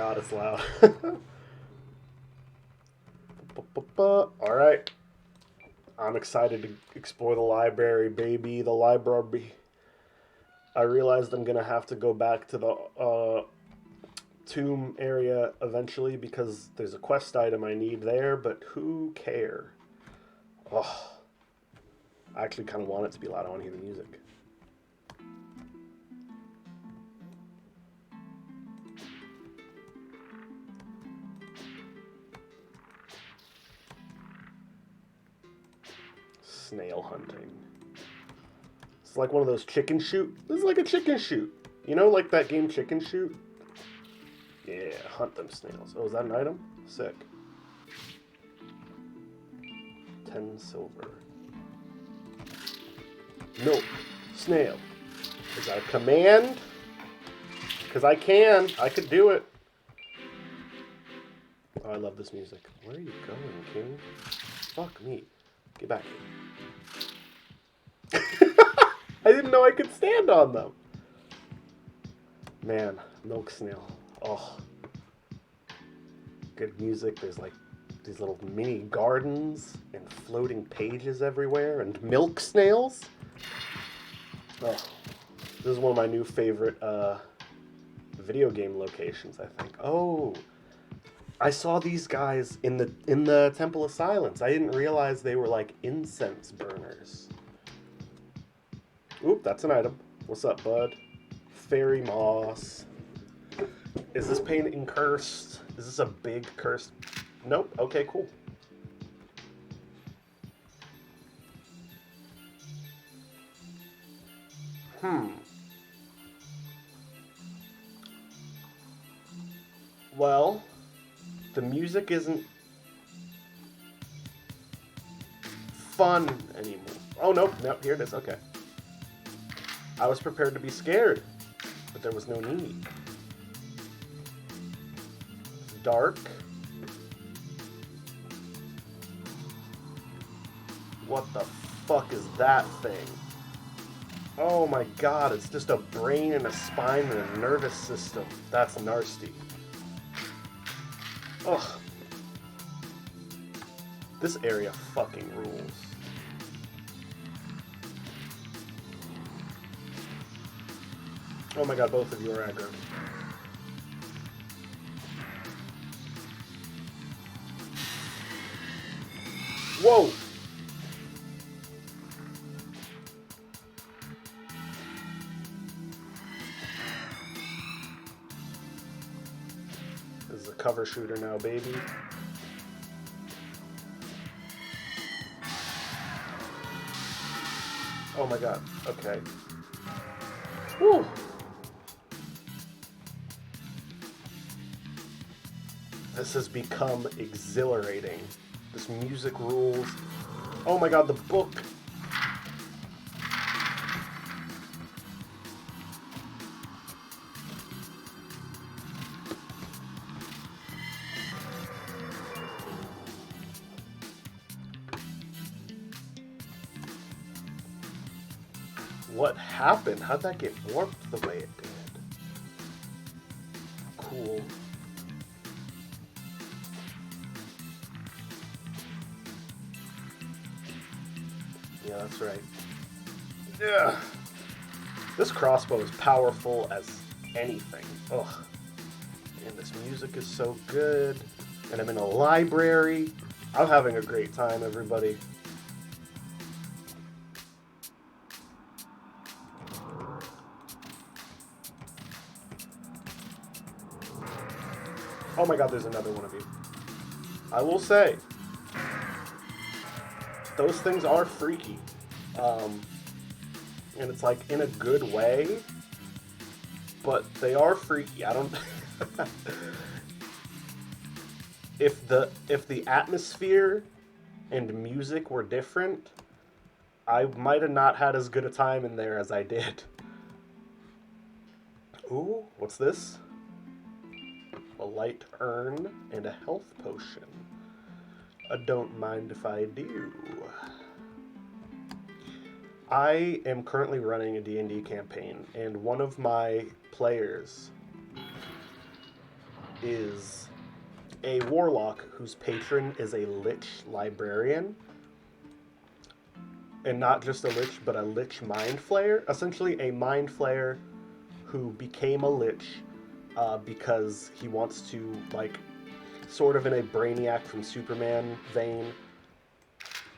god, it's loud. Alright. I'm excited to explore the library, baby. The library. I realized I'm gonna have to go back to the tomb area eventually because there's a quest item I need there, but who care? Oh, I actually kind of want it to be loud. I want to hear the music. Snail hunting. It's like one of those chicken shoot. This is like a chicken shoot. You know, like that game Chicken Shoot? Yeah, hunt them snails. Oh, is that an item? Sick. 10 silver. No. Snail. Is that a command? Because I can. I could do it. Oh, I love this music. Where are you going, King? Fuck me. Get back here. I didn't know I could stand on them. Man, milk snail. Oh. Good music. There's like these little mini gardens and floating pages everywhere and milk snails. Oh. This is one of my new favorite video game locations, I think. Oh. I saw these guys in the Temple of Silence. I didn't realize they were like incense burners. Oop, that's an item. What's up, bud? Fairy moss. Is this painting cursed? Is this a big cursed? Nope. Okay, cool. Well, the music isn't fun anymore. Oh, nope. Nope, here it is. Okay. I was prepared to be scared, but there was no need. It's dark. What the fuck is that thing? Oh my god, it's just a brain and a spine and a nervous system. That's nasty. Ugh. This area fucking rules. Oh my god, both of you are aggro. Whoa! This is a cover shooter now, baby. Oh my god, okay. Woo! This has become exhilarating. This music rules. Oh my god, the book. What happened? How'd that get warped the way it did? Cool. Yeah, that's right. Yeah. This crossbow is powerful as anything. Ugh. And this music is so good. And I'm in a library. I'm having a great time, everybody. Oh my god, there's another one of you. I will say, those things are freaky. And it's like in a good way, but they are freaky. I don't... If the atmosphere and music were different, I might have not had as good a time in there as I did. Ooh, what's this? A light urn and a health potion. I don't mind if I do. I am currently running a D&D campaign, and one of my players is a warlock whose patron is a lich librarian. And not just a lich, but a lich mind flayer. Essentially a mind flayer who became a lich because he wants to, like, sort of in a Brainiac from Superman vein,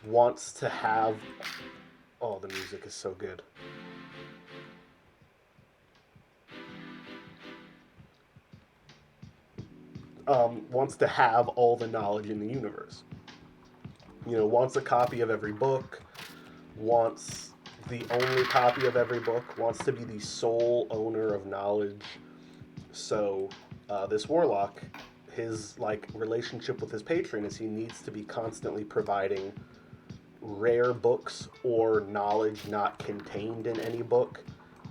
wants to have... Oh, the music is so good. Wants to have all the knowledge in the universe. You know, wants a copy of every book, wants the only copy of every book, wants to be the sole owner of knowledge. So this warlock, his like relationship with his patron is he needs to be constantly providing rare books or knowledge not contained in any book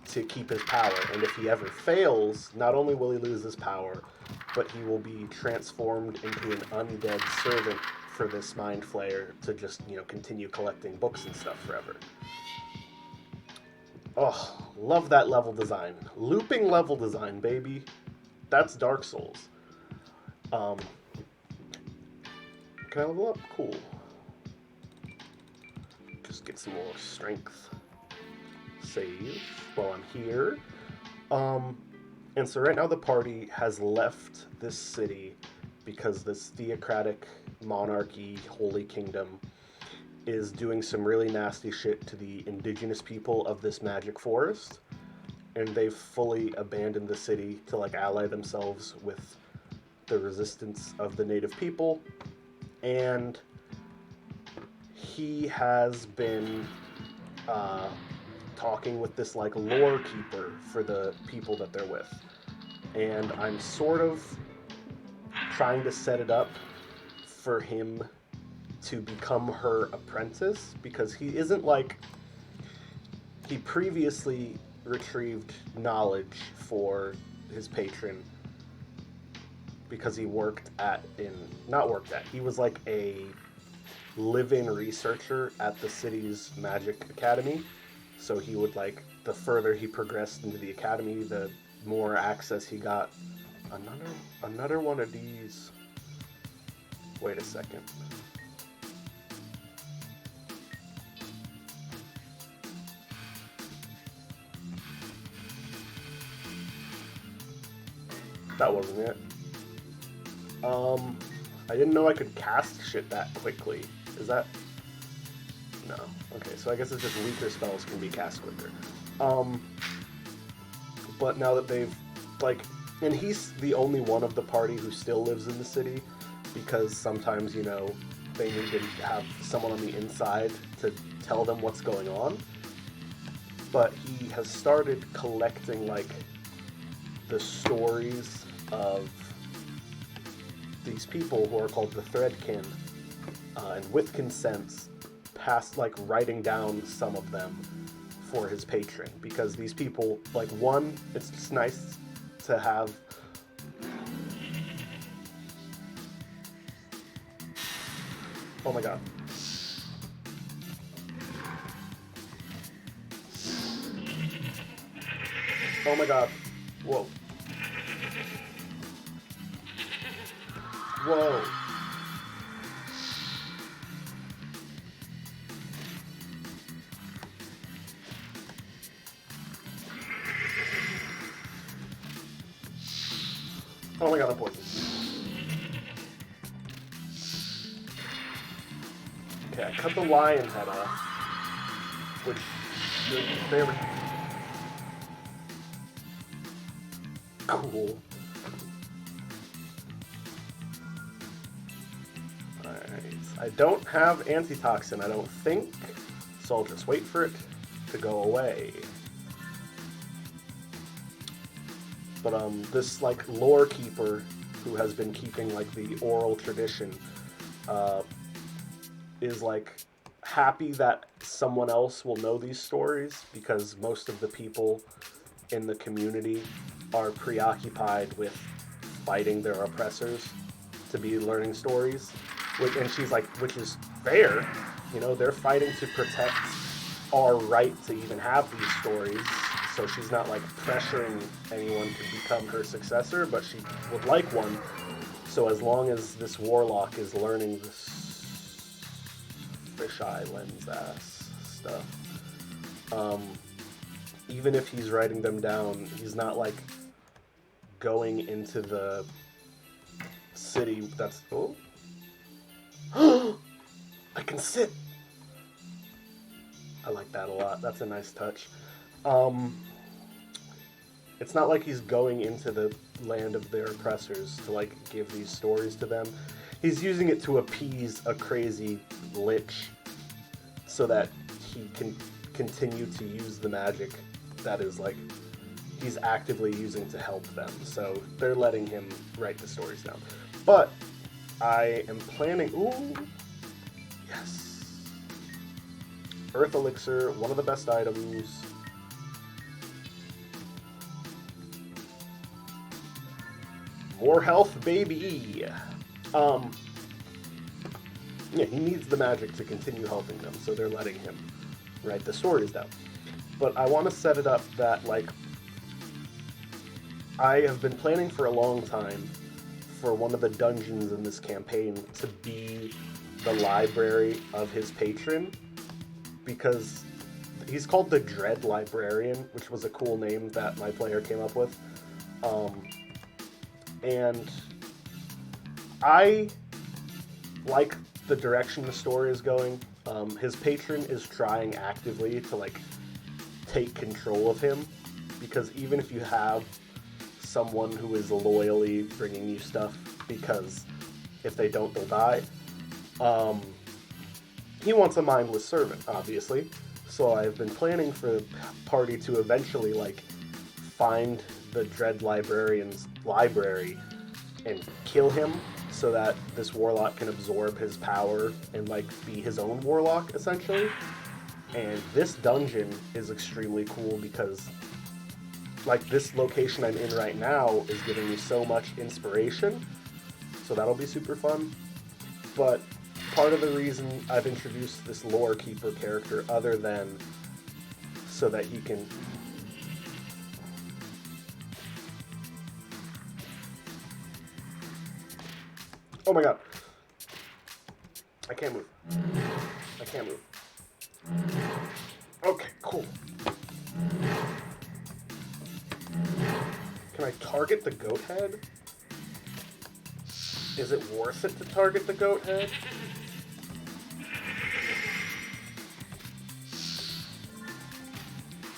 to keep his power. And if he ever fails, not only will he lose his power, but he will be transformed into an undead servant for this mind flayer to just, you know, continue collecting books and stuff forever. Oh, love that level design. Looping level design, baby. That's Dark Souls. Can I level up? Cool. Just get some more strength. Save while I'm here. And so right now the party has left this city because this theocratic monarchy, holy kingdom, is doing some really nasty shit to the indigenous people of this magic forest. And they've fully abandoned the city to like ally themselves with the resistance of the native people. And he has been talking with this like lore keeper for the people that they're with. And I'm sort of trying to set it up for him to become her apprentice, because he isn't like... He previously retrieved knowledge for his patron because he he was like a live-in researcher at the city's magic academy. So he would like, the further he progressed into the academy, the more access he got. Another one of these. Wait a second. That wasn't it. I didn't know I could cast shit that quickly. Is that... No. Okay, so I guess it's just weaker spells can be cast quicker. But now that they've, like... And he's the only one of the party who still lives in the city, because sometimes, you know, they need to have someone on the inside to tell them what's going on. But he has started collecting, like, the stories of these people who are called the Threadkin, and with consents, writing down some of them for his patron, because these people, like, one, it's just nice to have... Oh my god. Oh my god. Whoa. Whoa. Oh my god, I'm poisoned. Okay, I cut the lion head off. Which, there we go. Cool. Alright, I don't have antitoxin, I don't think, so I'll just wait for it to go away. But this like lore keeper who has been keeping like the oral tradition is like happy that someone else will know these stories, because most of the people in the community are preoccupied with fighting their oppressors to be learning stories. And she's like, which is fair, you know, they're fighting to protect our right to even have these stories. So she's not like pressuring anyone to become her successor, but she would like one. So as long as this warlock is learning this fisheye lens ass stuff, even if he's writing them down, he's not like going into the city. That's I can sit. I like that a lot. That's a nice touch. It's not like he's going into the land of their oppressors to like give these stories to them. He's using it to appease a crazy lich so that he can continue to use the magic that is like he's actively using to help them. So they're letting him write the stories down. But I am planning... Ooh! Yes! Earth Elixir, one of the best items. More health, baby! Yeah, he needs the magic to continue helping them, so they're letting him write the stories down. But I want to set it up that, like, I have been planning for a long time for one of the dungeons in this campaign to be the library of his patron, because he's called the Dread Librarian, which was a cool name that my player came up with. And I like the direction the story is going. His patron is trying actively to like take control of him, because even if you have someone who is loyally bringing you stuff, because if they don't, they'll die, he wants a mindless servant, obviously. So I've been planning for the party to eventually like find the Dread Librarian's library and kill him, so that this warlock can absorb his power and like be his own warlock essentially. And this dungeon is extremely cool because like this location I'm in right now is giving me so much inspiration, so that'll be super fun. But part of the reason I've introduced this lore keeper character, other than so that he can oh my god, I can't move. I can't move. Okay, cool. Can I target the goat head? Is it worth it to target the goat head?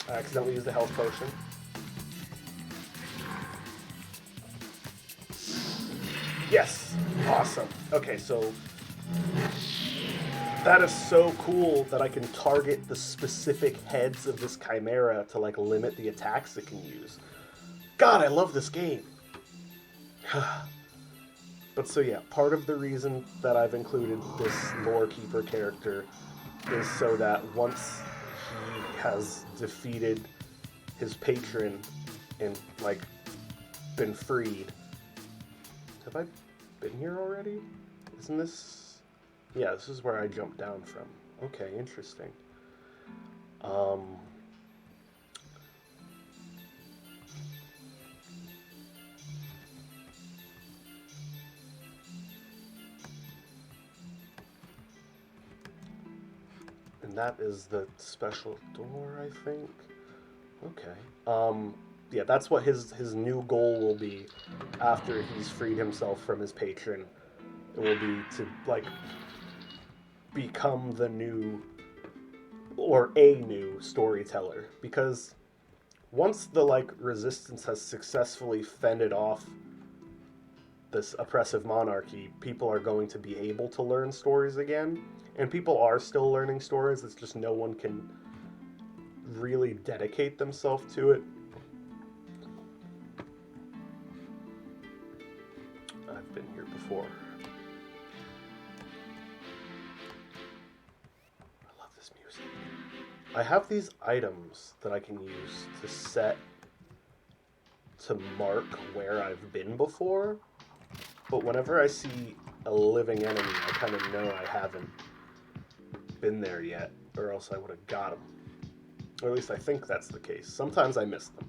I accidentally used the health potion. Yes! Awesome. Okay, so that is so cool that I can target the specific heads of this chimera to like limit the attacks it can use. God, I love this game. But so yeah, part of the reason that I've included this lore keeper character is so that once he has defeated his patron and like been freed. Have I been here already? Isn't this... Yeah, this is where I jumped down from. Okay, interesting. And that is the special door, I think. Okay. Yeah, that's what his new goal will be after he's freed himself from his patron. It will be to, like, become the new, or a new storyteller. Because once the, like, resistance has successfully fended off this oppressive monarchy, people are going to be able to learn stories again. And people are still learning stories, it's just no one can really dedicate themselves to it. I've been here before. I love this music. I have these items that I can use to set to mark where I've been before, but whenever I see a living enemy, I kind of know I haven't been there yet, or else I would have got him. Or at least I think that's the case. Sometimes I miss them.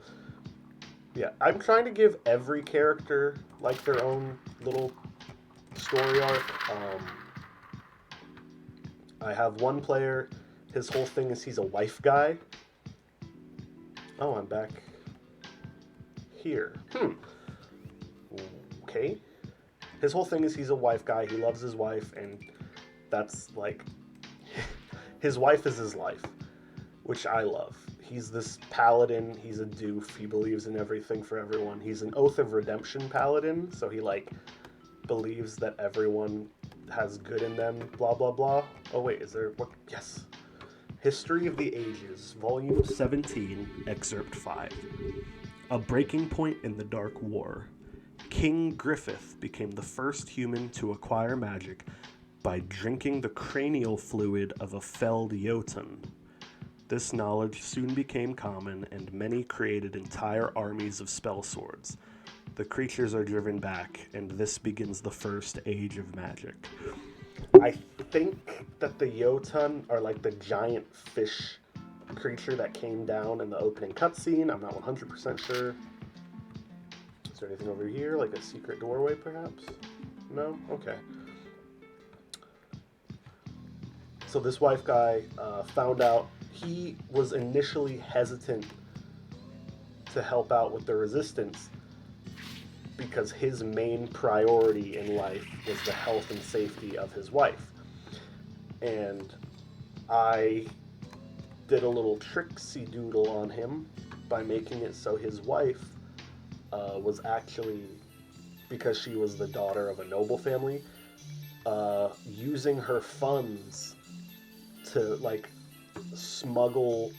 Yeah, I'm trying to give every character like their own little story arc. I have one player, his whole thing is he's a wife guy. Oh, I'm back here. Okay. His whole thing is he's a wife guy. He loves his wife, and that's like his wife is his life, which I love. He's this paladin. He's a doof. He believes in everything for everyone. He's an Oath of Redemption paladin, so he like believes that everyone has good in them. Blah blah blah. Oh wait, is there what? Yes. History of the Ages, Volume 17, Excerpt 5. A breaking point in the Dark War. King Griffith became the first human to acquire magic by drinking the cranial fluid of a felled Jotun. This knowledge soon became common, and many created entire armies of spell swords. The creatures are driven back, and this begins the first age of magic. I think that the Jotun are like the giant fish creature that came down in the opening cutscene. I'm not 100% sure. Is there anything over here, like a secret doorway, perhaps? No? Okay. So this wife guy found out he was initially hesitant to help out with the resistance because his main priority in life was the health and safety of his wife. And I did a little tricksy doodle on him by making it so his wife was actually, because she was the daughter of a noble family, using her funds to like smuggle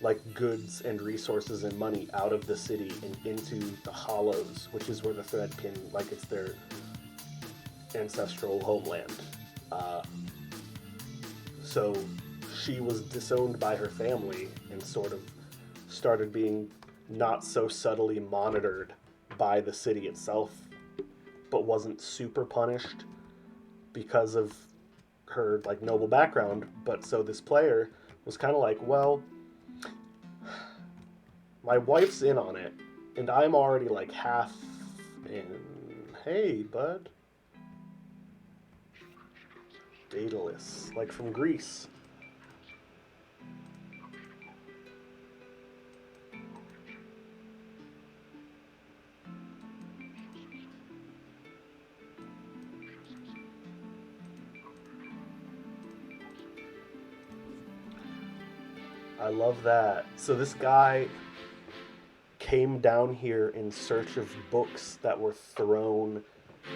like goods and resources and money out of the city and into the Hollows, which is where the Threadkin, like it's their ancestral homeland. So she was disowned by her family and sort of started being not so subtly monitored by the city itself, but wasn't super punished because of her like noble background. But so this player was kind of like, well, my wife's in on it, and I'm already like half in. Hey, bud. Daedalus, like from Greece. I love that. So this guy came down here in search of books that were thrown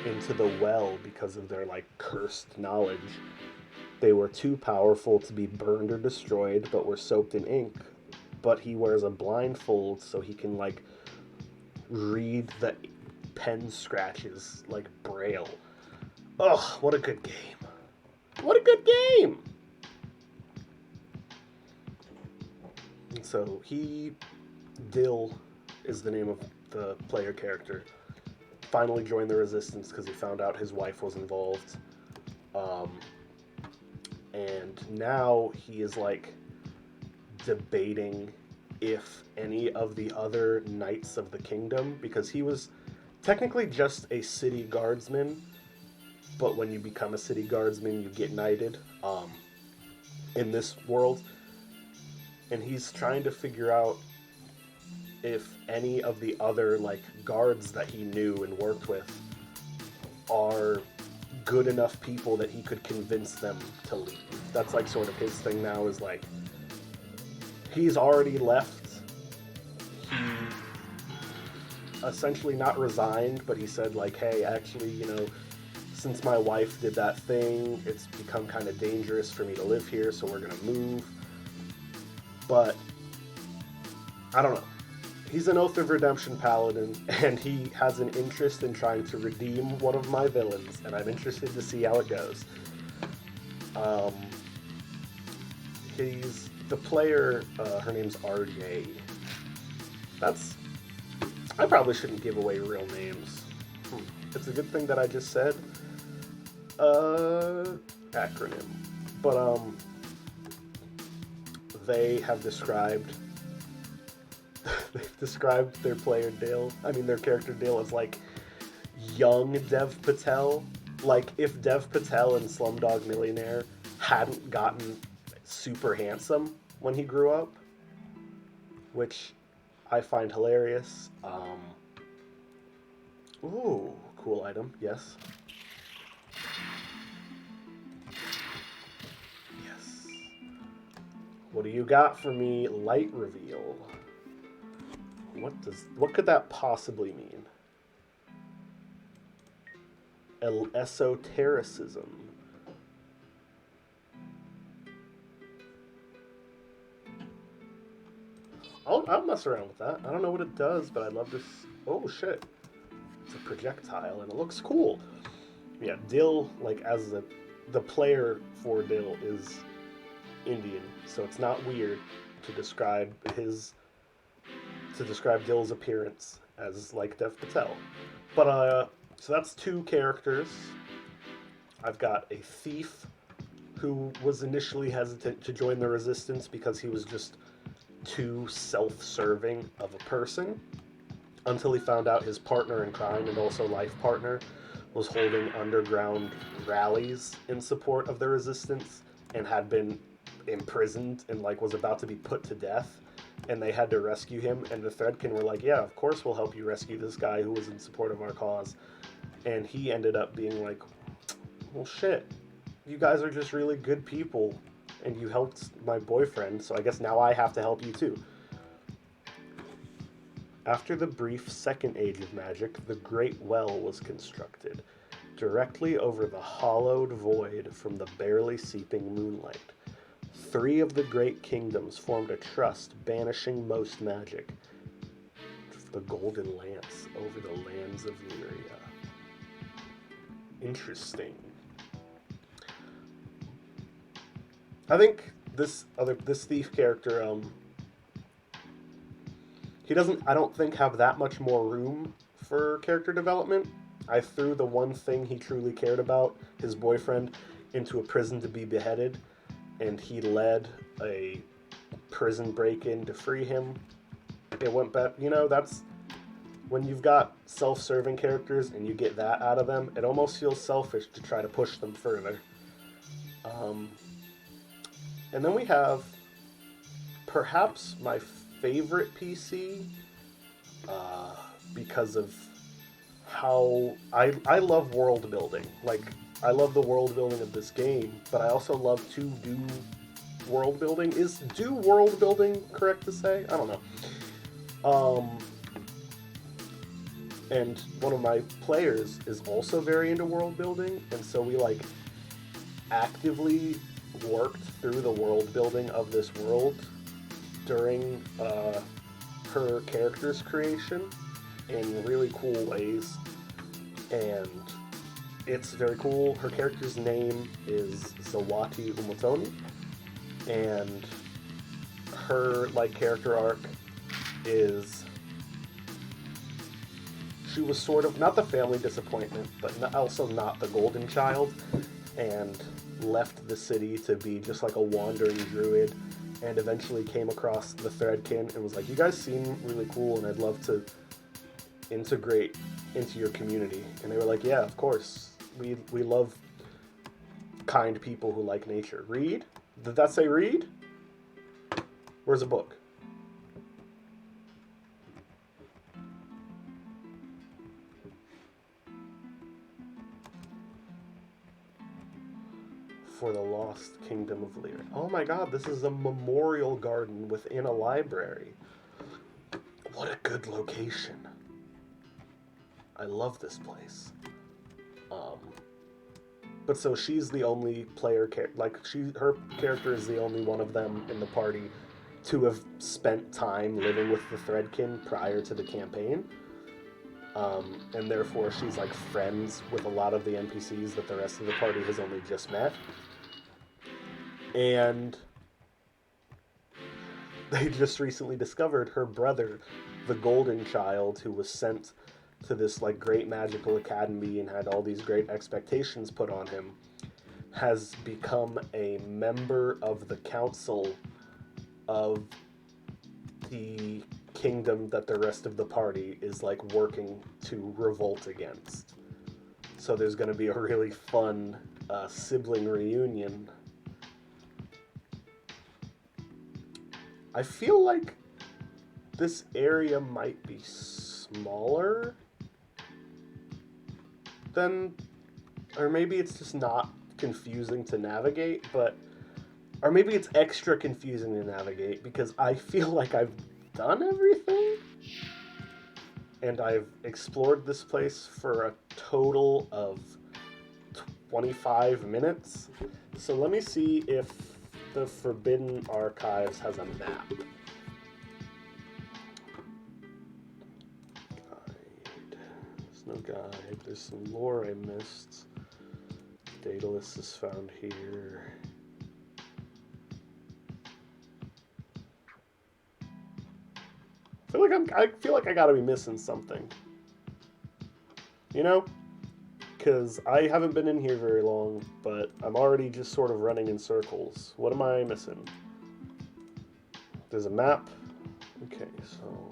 into the well because of their like cursed knowledge. They were too powerful to be burned or destroyed, but were soaked in ink. But he wears a blindfold so he can like read the pen scratches like Braille. Ugh, what a good game. What a good game! And so Dill is the name of the player character, finally joined the Resistance because he found out his wife was involved. And now he is like debating if any of the other Knights of the Kingdom, because he was technically just a city guardsman, but when you become a city guardsman, you get knighted in this world. And he's trying to figure out if any of the other like guards that he knew and worked with are good enough people that he could convince them to leave. That's like sort of his thing now, is like he's already left. He essentially not resigned, but he said like, hey, actually, you know, since my wife did that thing, it's become kind of dangerous for me to live here, so we're gonna move. But I don't know. He's an Oath of Redemption paladin, and he has an interest in trying to redeem one of my villains, and I'm interested to see how it goes. He's the player, her name's RJ. I probably shouldn't give away real names. It's a good thing that I just said acronym. But they have described they've described their their character Dale as like young Dev Patel. Like if Dev Patel in Slumdog Millionaire hadn't gotten super handsome when he grew up, which I find hilarious. Ooh, cool item, yes. Yes. What do you got for me? Light reveal. What could that possibly mean? Esotericism. I'll mess around with that. I don't know what it does, but I'd love to. Oh shit! It's a projectile, and it looks cool. Yeah, Dill, like as the player for Dill is Indian, so it's not weird to describe Dill's appearance as like Dev Patel. But so that's two characters. I've got a thief who was initially hesitant to join the resistance because he was just too self-serving of a person, until he found out his partner in crime and also life partner was holding underground rallies in support of the resistance and had been imprisoned and like was about to be put to death, and they had to rescue him, and the Threadkin were like, yeah, of course we'll help you rescue this guy who was in support of our cause. And he ended up being like, well shit, you guys are just really good people and you helped my boyfriend, so I guess now I have to help you too. After the brief second age of magic, the Great Well was constructed, directly over the hollowed void from the barely seeping moonlight. 3 of the great kingdoms formed a trust banishing most magic. The Golden Lance over the lands of Lyria. Interesting. I think this thief character, he doesn't, I don't think, have that much more room for character development. I threw the one thing he truly cared about, his boyfriend, into a prison to be beheaded, and he led a prison break-in to free him. It went back, that's when you've got self-serving characters and you get that out of them, it almost feels selfish to try to push them further. And then we have perhaps my favorite PC, because of how I love world building. Like, I love the world building of this game, but I also love to do world building. Is do world building correct to say? I don't know. And one of my players is also very into world building, and so we like actively worked through the world building of this world during her character's creation in really cool ways, and it's very cool. Her character's name is Zawati Umotoni, and her like character arc is she was sort of not the family disappointment, but also not the golden child, and left the city to be just like a wandering druid, and eventually came across the Threadkin and was like, you guys seem really cool and I'd love to integrate into your community. And they were like, yeah, of course. We love kind people who like nature. Read? Did that say read? Where's a book? For the Lost Kingdom of Lyria. Oh my god, this is a memorial garden within a library. What a good location. I love this place. But so she's the only player, her character is the only one of them in the party to have spent time living with the Threadkin prior to the campaign. And therefore she's like friends with a lot of the NPCs that the rest of the party has only just met. And they just recently discovered her brother, the Golden Child, who was sent to this like great magical academy and had all these great expectations put on him, has become a member of the council of the kingdom that the rest of the party is like working to revolt against. So there's going to be a really fun sibling reunion. I feel like this area might be smaller than, or maybe it's just not confusing to navigate, or maybe it's extra confusing to navigate because I feel like I've done everything and I've explored this place for a total of 25 minutes. So let me see if the Forbidden Archives has a map. Guide. There's no guide. There's some lore I missed. Data list is found here. I feel like I gotta be missing something. You know? Because I haven't been in here very long, but I'm already just sort of running in circles. What am I missing? There's a map. Okay, so...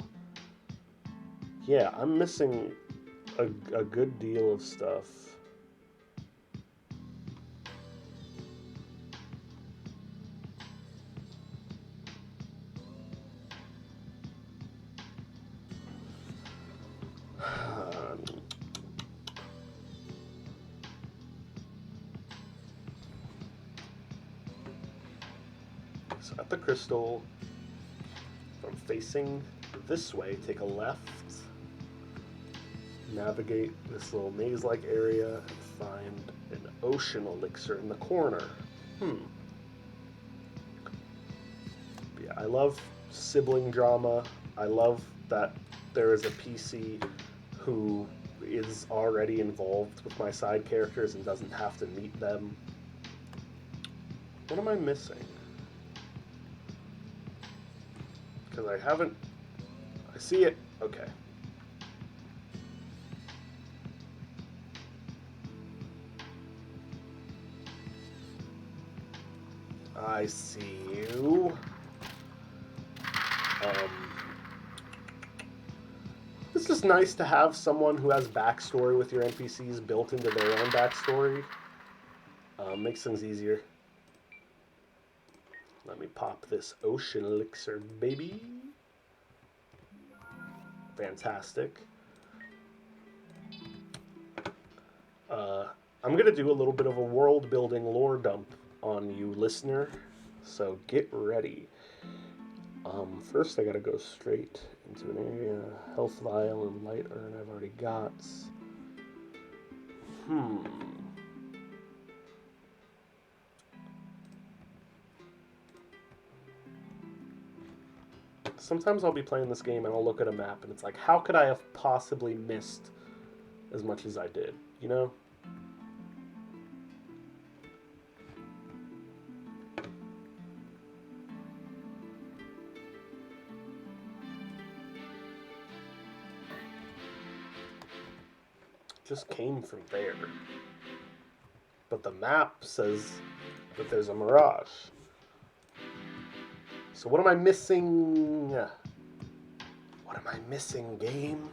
yeah, I'm missing a good deal of stuff. So at the crystal, if I'm facing this way, take a left, navigate this little maze-like area, and find an ocean elixir in the corner. Yeah, I love sibling drama. I love that there is a PC who is already involved with my side characters and doesn't have to meet them. What am I missing? Because I haven't... I see it. Okay. I see you. It's just nice to have someone who has backstory with your NPCs built into their own backstory. Makes things easier. Let me pop this ocean elixir, baby. Fantastic. I'm going to do a little bit of a world-building lore dump on you, listener. So get ready. First, I got to go straight into an area. Health vial and light urn I've already got. Sometimes I'll be playing this game and I'll look at a map and it's like, how could I have possibly missed as much as I did, you know? Just came from there. But the map says that there's a mirage. So what am I missing? What am I missing, game?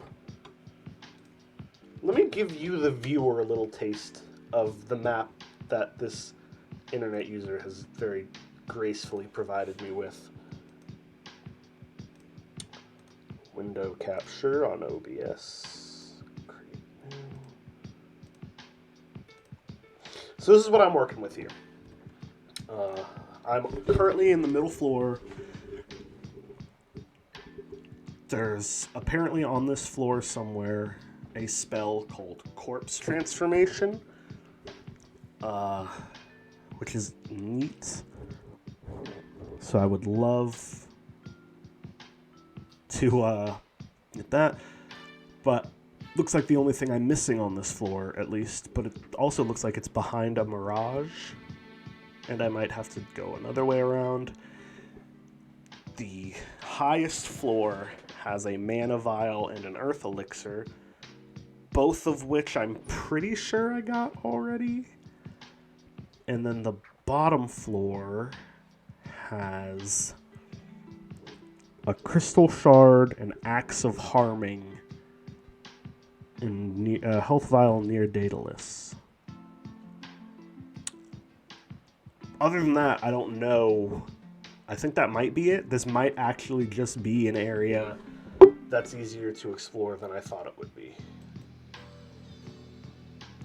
Let me give you, the viewer, a little taste of the map that this internet user has very gracefully provided me with. Window capture on OBS. So this is what I'm working with here. I'm currently in the middle floor. There's apparently on this floor somewhere a spell called Corpse Transformation, which is neat. So I would love to get that, but looks like the only thing I'm missing on this floor, at least, but it also looks like it's behind a mirage, and I might have to go another way around. The highest floor has a mana vial and an earth elixir, both of which I'm pretty sure I got already. And then the bottom floor has a crystal shard, an axe of harming, and a health vial near Daedalus. Other than that, I don't know. I think that might be it. This might actually just be an area that's easier to explore than I thought it would be.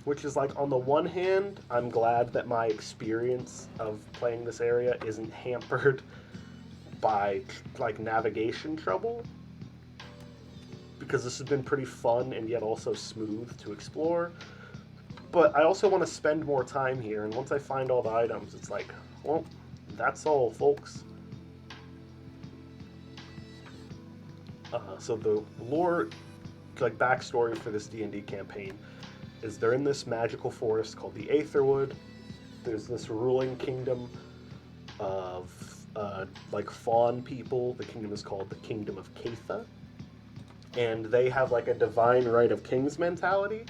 Which is like, on the one hand, I'm glad that my experience of playing this area isn't hampered by like navigation trouble, because this has been pretty fun and yet also smooth to explore. But I also want to spend more time here, and once I find all the items, it's like, well, that's all, folks. So the lore, like backstory for this D&D campaign, is they're in this magical forest called the Aetherwood. There's this ruling kingdom of like fawn people. The kingdom is called the Kingdom of Catha, and they have like a divine right of kings mentality,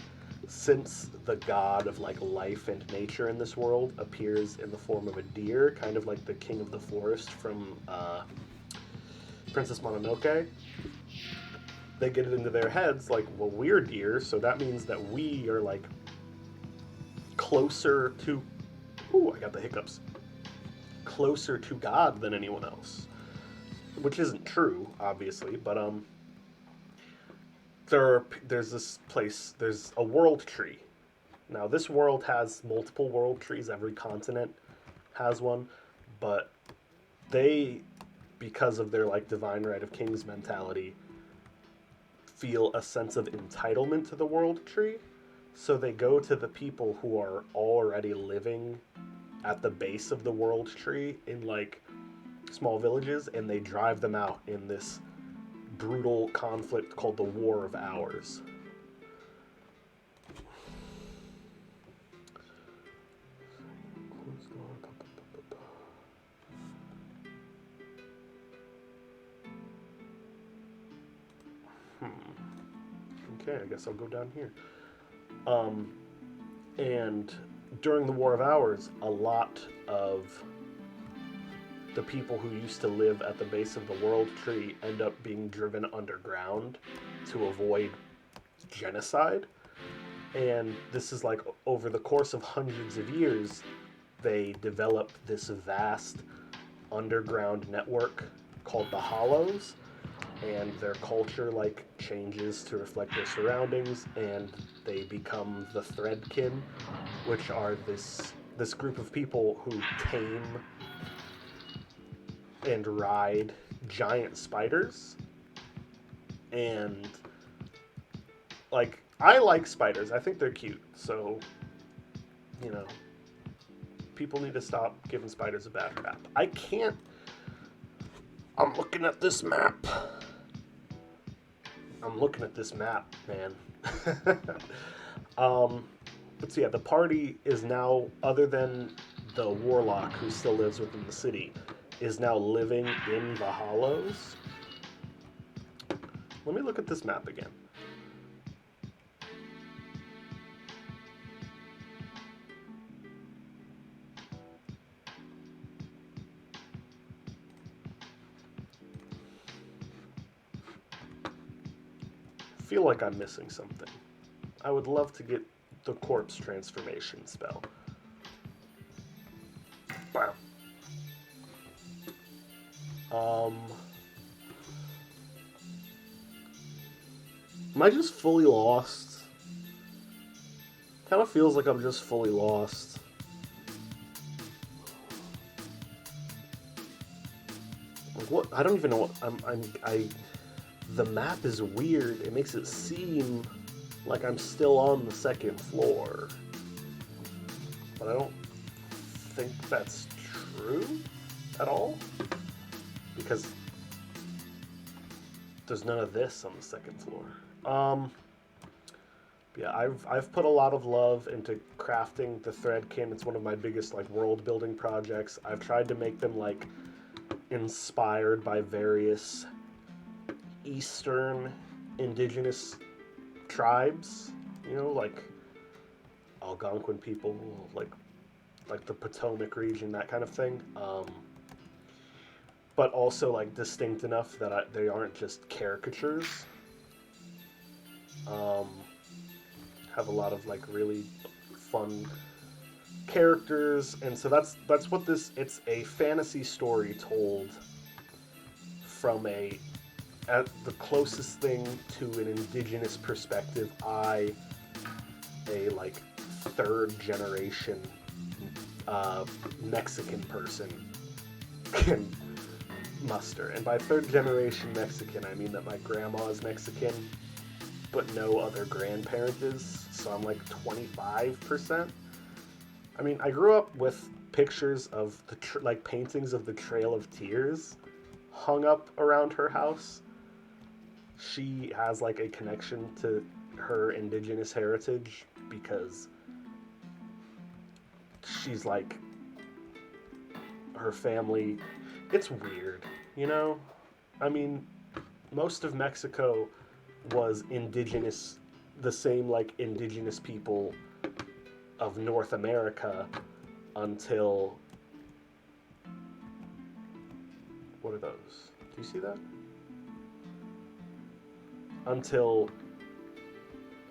since the god of like life and nature in this world appears in the form of a deer, kind of like the king of the forest from Princess Mononoke. They get it into their heads like, well, we're deer, so that means that we are like closer to, I got the hiccups, closer to God than anyone else, which isn't true, obviously, but there's this place, there's a world tree. Now, this world has multiple world trees, every continent has one, but they, because of their like divine right of kings mentality, feel a sense of entitlement to the world tree, so they go to the people who are already living at the base of the world tree in like small villages, and they drive them out in this brutal conflict called the War of Hours. Okay, I guess I'll go down here. And during the War of Hours, a lot of the people who used to live at the base of the world tree end up being driven underground to avoid genocide. And this is like, over the course of hundreds of years, they developed this vast underground network called the Hollows, and their culture like changes to reflect their surroundings, and they become the Threadkin, which are this group of people who tame and ride giant spiders. And like, I like spiders, I think they're cute, so you know, people need to stop giving spiders a bad rap. I'm looking at this map. Man. But so yeah, the party is now, other than the warlock who still lives within the city, is now living in the Hollows. Let me look at this map again. I feel like I'm missing something. I would love to get the corpse transformation spell. Wow. Am I just fully lost? Kind of feels like I'm just fully lost. Like, what? I don't even know what the map is weird. It makes it seem like I'm still on the second floor, but I don't think that's true at all, because there's none of this on the second floor. Yeah, I've put a lot of love into crafting the Threadkin. It's one of my biggest like world building projects. I've tried to make them like inspired by various Eastern indigenous tribes, you know, like Algonquin people, like the Potomac region, that kind of thing. but also like distinct enough that they aren't just caricatures. Um, have a lot of like really fun characters, and so that's what this. It's a fantasy story told from a at the closest thing to an indigenous perspective. A like third generation Mexican person can muster. And by third generation Mexican, I mean that my grandma is Mexican, but no other grandparent is. So I'm like 25%. I mean, I grew up with pictures of the like paintings of the Trail of Tears hung up around her house. She has like a connection to her indigenous heritage because she's like her family. It's weird, you know? I mean, most of Mexico was indigenous, the same like indigenous people of North America until, what are those? Do you see that? Until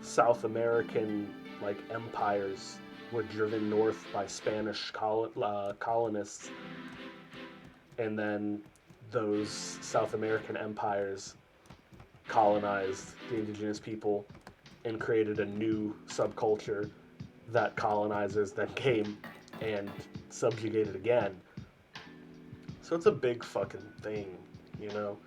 South American like empires were driven north by Spanish colonists, and then those South American empires colonized the indigenous people and created a new subculture that colonizers then came and subjugated again. So it's a big fucking thing, you know?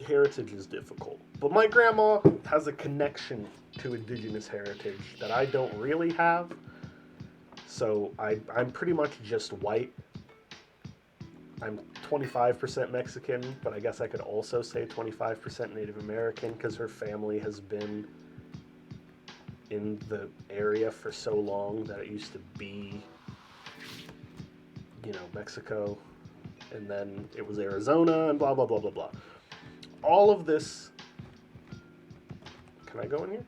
Heritage is difficult. But my grandma has a connection to indigenous heritage that I don't really have. So I'm pretty much just white. I'm 25% Mexican, but I guess I could also say 25% Native American because her family has been in the area for so long that it used to be, you know, Mexico, and then it was Arizona, and blah, blah, blah, blah, blah. All of this, can I go in here?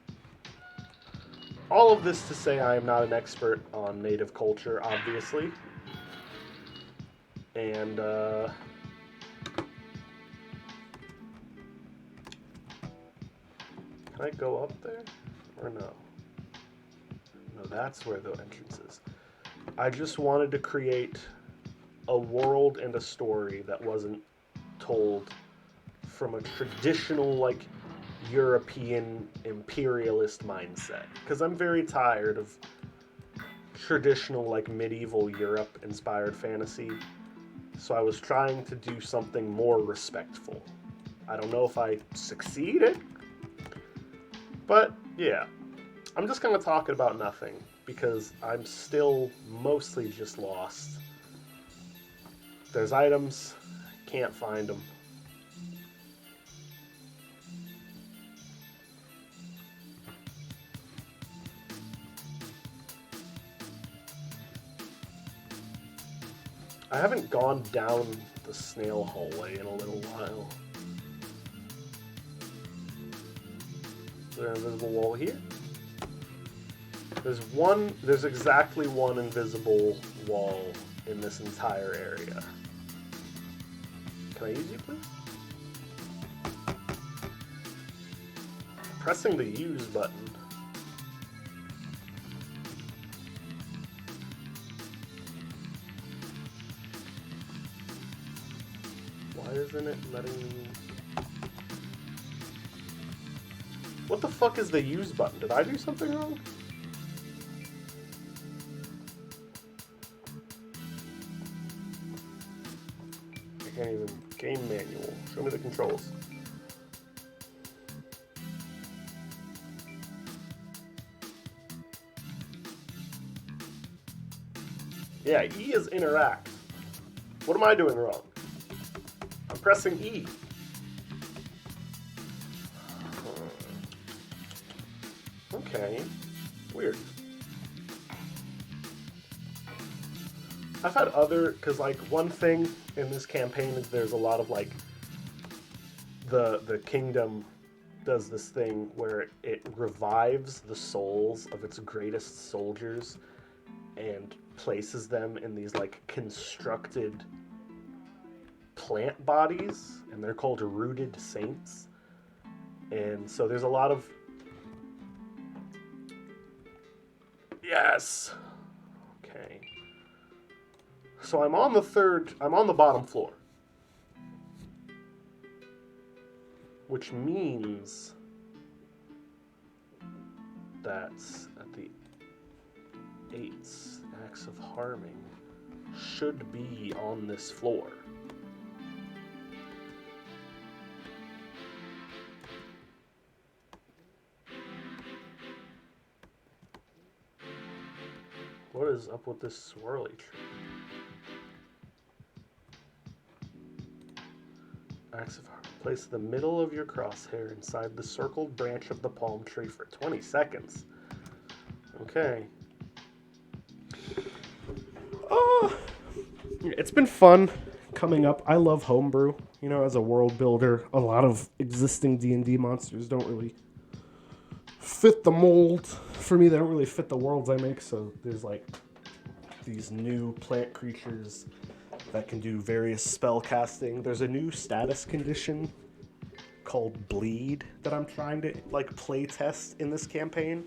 All of this to say I am not an expert on Native culture, obviously. And, can I go up there? Or no? No, that's where the entrance is. I just wanted to create a world and a story that wasn't told from a traditional, like, European imperialist mindset. Because I'm very tired of traditional, like, medieval Europe-inspired fantasy. So I was trying to do something more respectful. I don't know if I succeeded, but yeah. I'm just kind of talking about nothing because I'm still mostly just lost. There's items, can't find them. I haven't gone down the snail hallway in a little while. Is there an invisible wall here? There's exactly one invisible wall in this entire area. Can I use you, please? Pressing the use button. Why isn't it letting me... What the fuck is the use button? Did I do something wrong? I can't even... Game manual. Show me the controls. Yeah, E is interact. What am I doing wrong? I'm pressing E. Okay. Weird. I've had other, because like one thing in this campaign is there's a lot of like the kingdom does this thing where it revives the souls of its greatest soldiers and places them in these like constructed plant bodies, and they're called rooted saints. And so there's a lot of... Yes! Okay. So I'm on the bottom floor. Which means that at the 8th, acts of harming should be on this floor. What is up with this swirly tree? Acts of harming. Place the middle of your crosshair inside the circled branch of the palm tree for 20 seconds. Okay. It's been fun coming up. I love homebrew. You know, as a world builder, a lot of existing D&D monsters don't really fit the mold. For me, they don't really fit the worlds I make, so there's like these new plant creatures that can do various spell casting. There's a new status condition called Bleed that I'm trying to like play test in this campaign.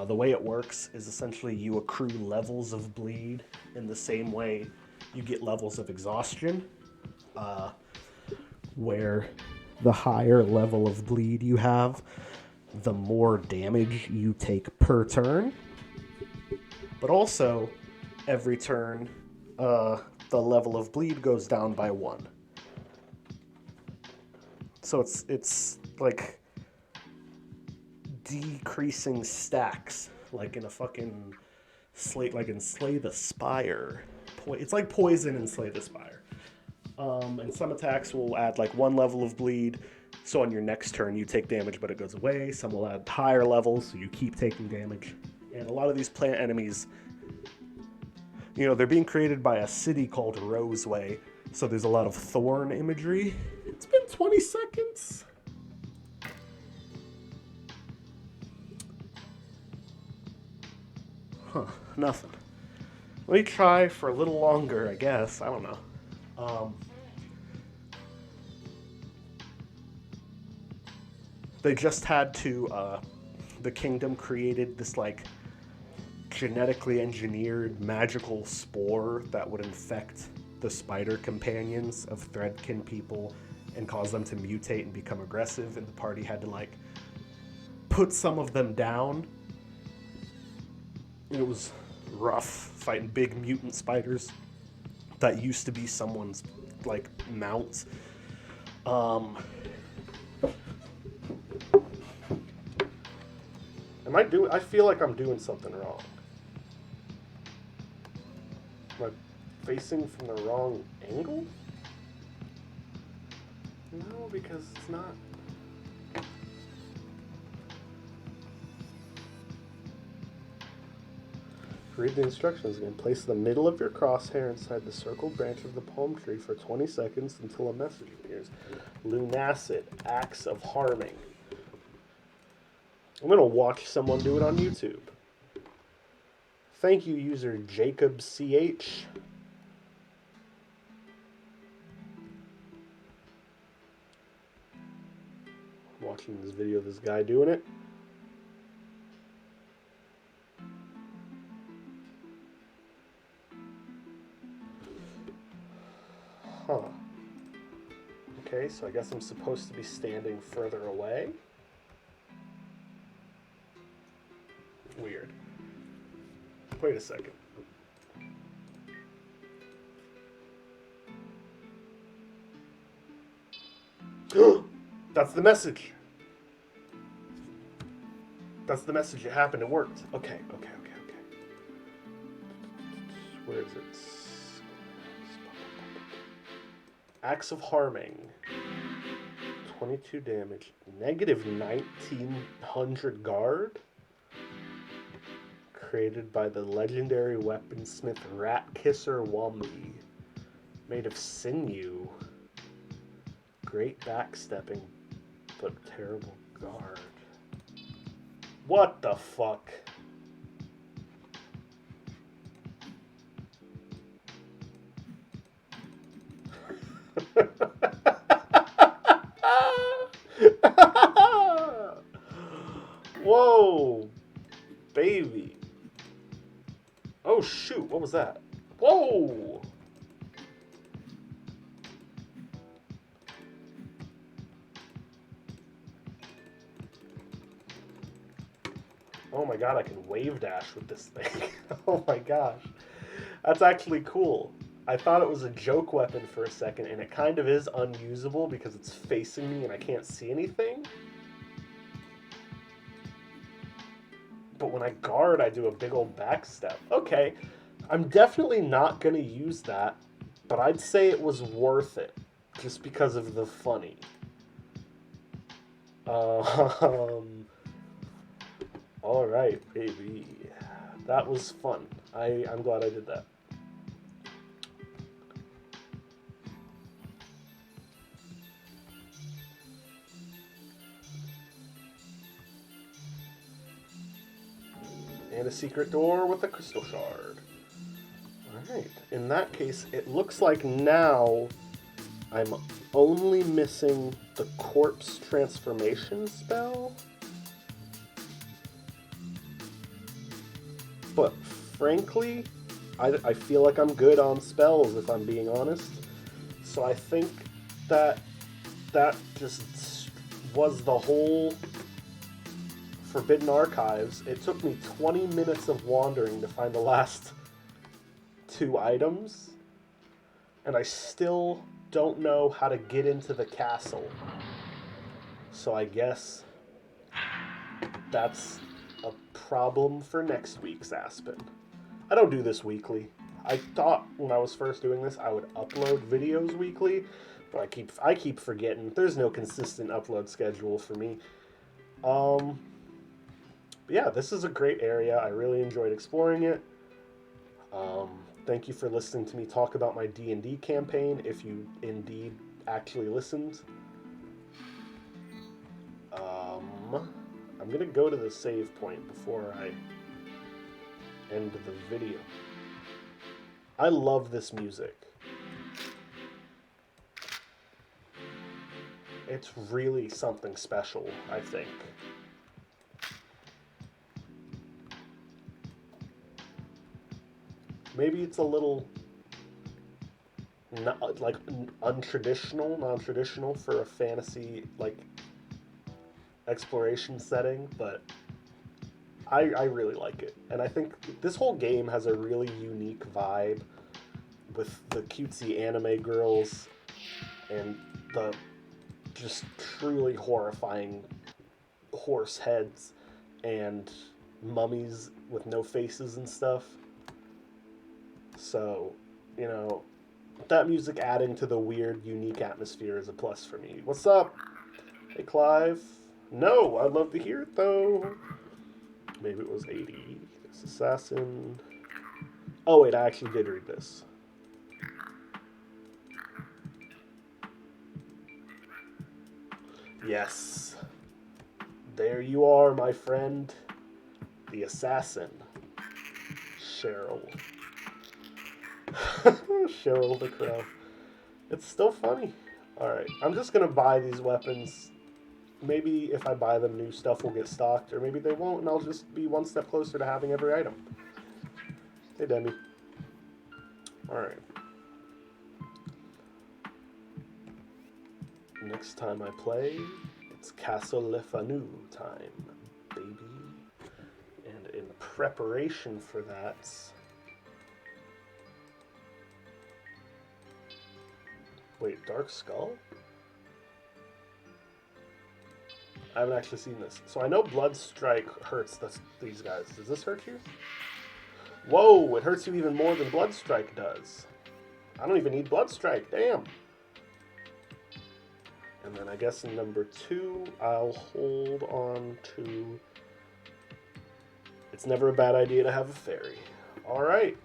The way it works is essentially you accrue levels of bleed in the same way you get levels of exhaustion, where the higher level of bleed you have, the more damage you take per turn. But also, every turn, the level of bleed goes down by 1. So it's like decreasing stacks, like in a fucking like in Slay the Spire. It's like poison in Slay the Spire. And some attacks will add like 1 level of bleed, so on your next turn you take damage but it goes away. Some will add higher levels, so you keep taking damage. And a lot of these plant enemies, you know, they're being created by a city called Roseway, so there's a lot of thorn imagery. It's been 20 seconds. Huh, nothing. Let me try for a little longer, I guess. I don't know. They just had to, the kingdom created this, like, genetically engineered magical spore that would infect the spider companions of Threadkin people and cause them to mutate and become aggressive, and the party had to, like, put some of them down. It was rough fighting big mutant spiders that used to be someone's, like, mounts. I feel like I'm doing something wrong. Am I facing from the wrong angle? No, because it's not. Read the instructions again. Place the middle of your crosshair inside the circled branch of the palm tree for 20 seconds until a message appears. Lunacid, acts of harming. I'm going to watch someone do it on YouTube. Thank you, user JacobCH. Watching this video of this guy doing it. Huh. Okay, so I guess I'm supposed to be standing further away. Weird. Wait a second. That's the message. That's the message. It happened. It worked. Okay. Where is it? Acts of harming. 22 damage. Negative 1900 guard. Created by the legendary weaponsmith Ratkisser Wombi. Made of sinew. Great backstepping, but terrible guard. What the fuck? Whoa, baby. Oh, shoot. What was that? Whoa. Oh my god, I can wave dash with this thing. Oh my gosh. That's actually cool. I thought it was a joke weapon for a second, and it kind of is unusable because it's facing me and I can't see anything. But when I guard, I do a big old backstep. Okay, I'm definitely not going to use that, but I'd say it was worth it just because of the funny. All right, baby. That was fun. I'm glad I did that. And a secret door with a crystal shard. Alright, in that case, it looks like now I'm only missing the corpse transformation spell. But frankly, I feel like I'm good on spells, if I'm being honest. So I think that just was the whole Forbidden Archives. It took me 20 minutes of wandering to find the last 2 items, and I still don't know how to get into the castle. So I guess that's a problem for next week's Aspen. I don't do this weekly. I thought when I was first doing this I would upload videos weekly, but I keep forgetting. There's no consistent upload schedule for me. Yeah, this is a great area. I really enjoyed exploring it. Thank you for listening to me talk about my D&D campaign, if you indeed actually listened. I'm going to go to the save point before I end the video. I love this music. It's really something special, I think. Maybe it's a little non-traditional for a fantasy exploration setting, but I really like it. And I think this whole game has a really unique vibe with the cutesy anime girls and the just truly horrifying horse heads and mummies with no faces and stuff. So, that music adding to the weird, unique atmosphere is a plus for me. What's up? Hey, Clive. No, I'd love to hear it, though. Maybe it was 80. This assassin. Oh, wait, I actually did read this. Yes. There you are, my friend. The assassin. Cheryl. Cheryl the Crow. It's still funny. Alright, I'm just gonna buy these weapons. Maybe if I buy them, new stuff will get stocked, or maybe they won't, and I'll just be one step closer to having every item. Hey, Demi. Alright. Next time I play, it's Castle Le Fanu time, baby. And in preparation for that... Wait, Dark Skull? I haven't actually seen this. So I know Blood Strike hurts these guys. Does this hurt you? Whoa, it hurts you even more than Blood Strike does. I don't even need Blood Strike, damn. And then I guess in number 2, I'll hold on to... It's never a bad idea to have a fairy. Alright.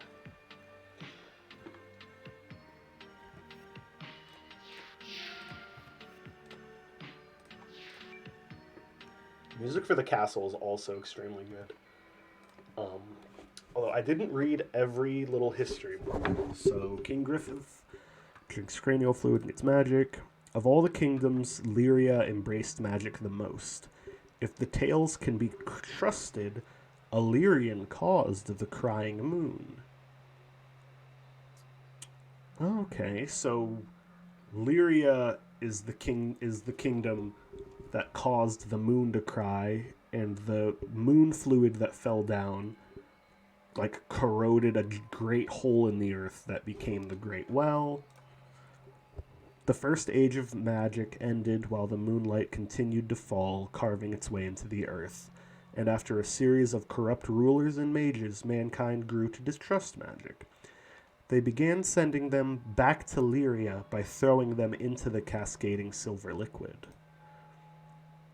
Music for the castle is also extremely good. Although I didn't read every little history book. So King Griffith Drinks cranial fluid and gets magic. Of all the kingdoms, Lyria embraced magic the most. If the tales can be trusted, Illyrian caused the crying moon. Okay, so Lyria is the kingdom that caused the moon to cry, and the moon fluid that fell down like corroded a great hole in the earth that became the Great Well. The first age of magic ended while the moonlight continued to fall, carving its way into the earth. And after a series of corrupt rulers and mages, mankind grew to distrust magic. They began sending them back to Lyria by throwing them into the cascading silver liquid.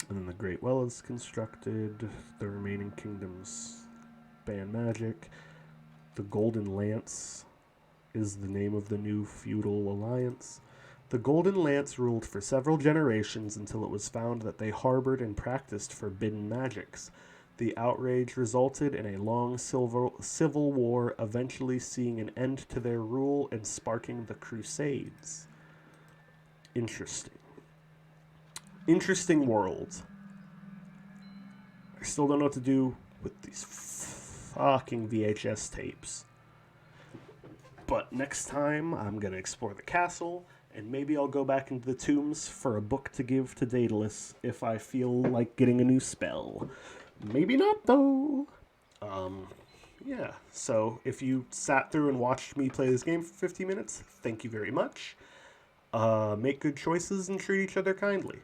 And then the Great Well is constructed. The remaining kingdoms ban magic. The Golden Lance is the name of the new feudal alliance. The Golden Lance ruled for several generations until it was found that they harbored and practiced forbidden magics. The outrage resulted in a long civil war, eventually seeing an end to their rule and sparking the Crusades. Interesting. Interesting world. I still don't know what to do with these fucking VHS tapes. But next time, I'm going to explore the castle, and maybe I'll go back into the tombs for a book to give to Daedalus if I feel like getting a new spell. Maybe not, though. Yeah, so if you sat through and watched me play this game for 50 minutes, thank you very much. Make good choices and treat each other kindly.